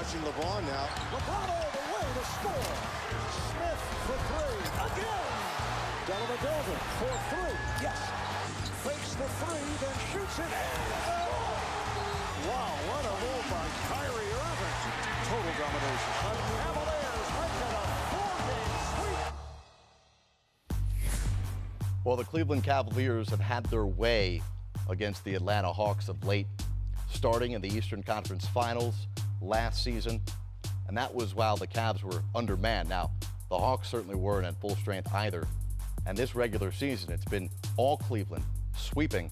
coaching LeBron now. LeBron all the way to score. Smith for three. Again. Dellavedova for three. Yes. Fakes the three, then shoots it. Wow, what a move by Kyrie Irving. Total domination. Cavaliers make it a four-game sweep. Well, the Cleveland Cavaliers have had their way against the Atlanta Hawks of late, starting in the Eastern Conference Finals last season, and that was while the Cavs were undermanned. Now, the Hawks certainly weren't at full strength either, and this regular season, it's been all Cleveland sweeping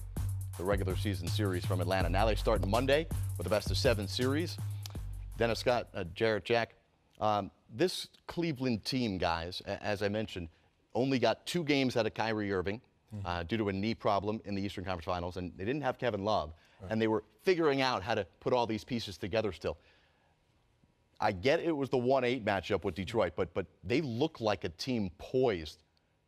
the regular season series from Atlanta. Now they start Monday with a best-of-7 series. Dennis Scott, Jarrett Jack, this Cleveland team, guys, as I mentioned, only got 2 games out of Kyrie Irving due to a knee problem in the Eastern Conference Finals, and they didn't have Kevin Love, and they were figuring out how to put all these pieces together still. I get it was the 1-8 matchup with Detroit, but they look like a team poised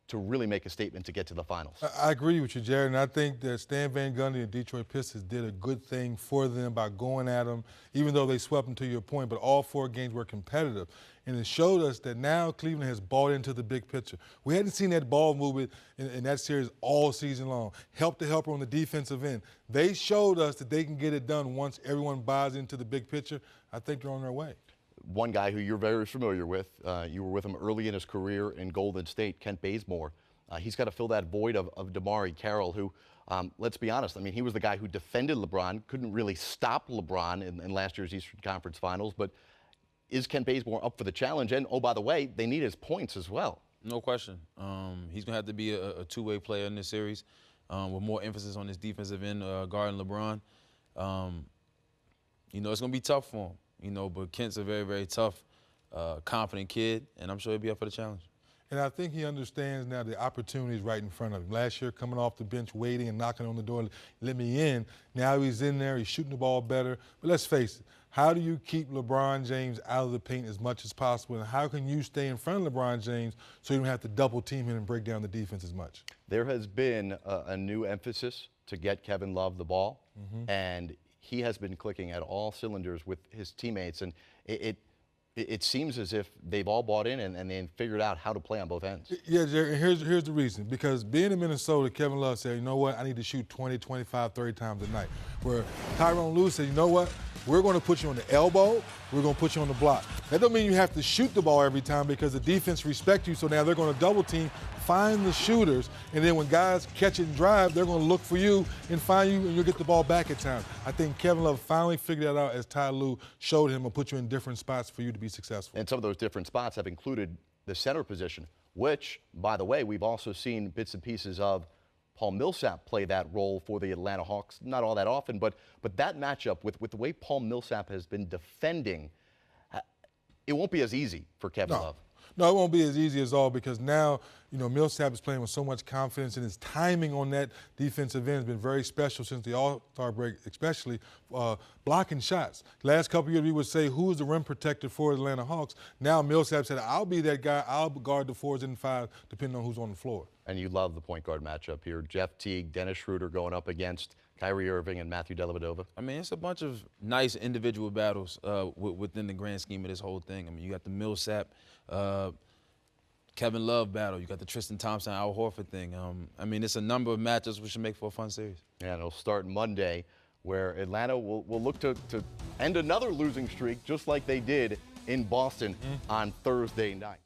to really make a statement to get to the finals. I agree with you, Jared, and I think that Stan Van Gundy and Detroit Pistons did a good thing for them by going at them, even though they swept them to your point, but all 4 games were competitive. And it showed us that now Cleveland has bought into the big picture. We hadn't seen that ball movement in that series all season long. Help to helper on the defensive end. They showed us that they can get it done once everyone buys into the big picture. I think they're on their way. One guy who you're very familiar with, you were with him early in his career in Golden State, Kent Bazemore. He's got to fill that void of DeMarre Carroll, who, let's be honest, I mean, he was the guy who defended LeBron, couldn't really stop LeBron in last year's Eastern Conference Finals, but is Kent Bazemore up for the challenge? And, oh, by the way, they need his points as well. No question. He's going to have to be a two-way player in this series with more emphasis on his defensive end, guarding LeBron. You know, it's going to be tough for him. You know, but Kent's a very, very tough, confident kid, and I'm sure he'll be up for the challenge. And I think he understands now the opportunities right in front of him. Last year, coming off the bench, waiting and knocking on the door, let me in. Now he's in there, he's shooting the ball better. But let's face it, how do you keep LeBron James out of the paint as much as possible? And how can you stay in front of LeBron James so you don't have to double team him and break down the defense as much? There has been a new emphasis to get Kevin Love the ball, and he has been clicking at all cylinders with his teammates, and it seems as if they've all bought in and they figured out how to play on both ends. Yeah, Jerry, here's the reason. Because being in Minnesota, Kevin Love said, you know what, I need to shoot 20, 25, 30 times a night. Where Tyronn Lue said, you know what, we're going to put you on the elbow, we're going to put you on the block. That don't mean you have to shoot the ball every time because the defense respects you, so now they're going to double team, find the shooters, and then when guys catch it and drive, they're going to look for you and find you, and you'll get the ball back at times. I think Kevin Love finally figured that out as Ty Lue showed him and put you in different spots for you to be successful. And some of those different spots have included the center position, which, by the way, we've also seen bits and pieces of Paul Millsap play that role for the Atlanta Hawks, not all that often, but that matchup with the way Paul Millsap has been defending, it won't be as easy for Kevin Love. No, it won't be as easy as all because now, you know, Millsap is playing with so much confidence and his timing on that defensive end has been very special since the All-Star break, especially blocking shots. Last couple of years we would say, who is the rim protector for the Atlanta Hawks? Now Millsap said, I'll be that guy. I'll guard the 4s and 5s depending on who's on the floor. And you love the point guard matchup here. Jeff Teague, Dennis Schroeder going up against Kyrie Irving and Matthew Dellavedova. I mean, it's a bunch of nice individual battles within the grand scheme of this whole thing. I mean, you got the Millsap, Kevin Love battle. You got the Tristan Thompson, Al Horford thing. I mean, it's a number of matchups which should make for a fun series. Yeah, and it'll start Monday, where Atlanta will look to end another losing streak, just like they did in Boston on Thursday night.